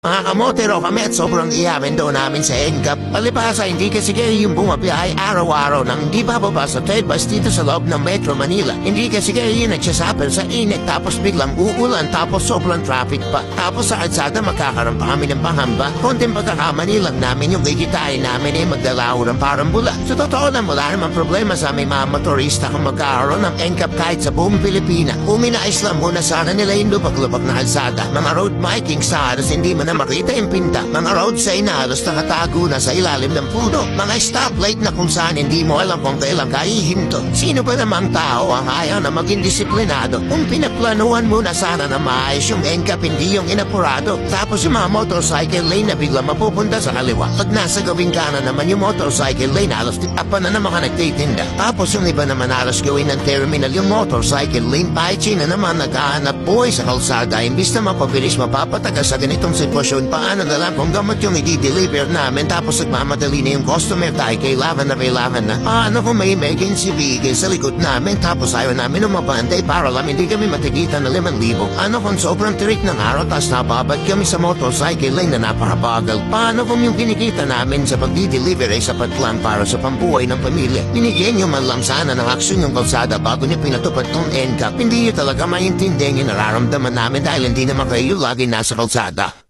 Mga kamotero kami at sobrang iyamin doon namin sa NCAP. Palibasa hindi kasi kayo yung bumabiyahe araw-araw nang hindi bababa sa third bus dito sa loob ng Metro Manila. Hindi kasi kayo yung nagsasapan sa init tapos biglang uulan tapos sobrang traffic pa. Tapos sa kalsada magkakaroon pa kami ng pangamba. Konting pagkakamali lang namin yung kikitain namin magdalaw ng parang bula. Sa totoo lang wala naman problema sa aming mga motorista kung magkakaroon ng NCAP kahit sa buong Pilipinas. Uminais lang muna sana nila yung lubak-lubak na kalsada. Mga road marking sa halos hindi man makita yung pinta, mga road sign na halos nakatago na sa ilalim ng puno, mga stoplight na kung saan hindi mo alam kung kailan kahihinto. Sino ba namang tao ang ayaw na maging disiplinado? Kung pinaplanuhan mo na sana na maayos yung NCAP, hindi yung inapurado. Tapos yung mga motorcycle lane na bigla mapupunta sa kaliwa. Pag nasa gawing kanan naman yung motorcycle lane, halos tipapan na naman ka nagtitinda. Tapos yung iba naman halos gawin ng terminal yung motorcycle lane. Paichi na naman naghahanap buhay sa kalsada. Imbis na mapabilis mapapatagal sa ganitong sitwasyon, paano na lang kung gamot yung i-deliver namin tapos nagmamadali na yung customer tayo kailangan na. Paano kung may emergency vehicle sa likod namin tapos ayaw namin umabantay para lang hindi kami matigitan na 5,000? Ano kung sobrang tirik ng araw tapos nababad kami sa motorcycle lane na napakabagal? Paano kung yung kinikita namin sa pagdi-deliver ay sapat lang para sa pambuhay ng pamilya? Binigyan nyo man lang sana ng aksyon yung kalsada bago niyo pinatupad tong NCAP. Hindi nyo talaga maintindihan yung nararamdaman namin dahil hindi naman kayo lagi nasa kalsada.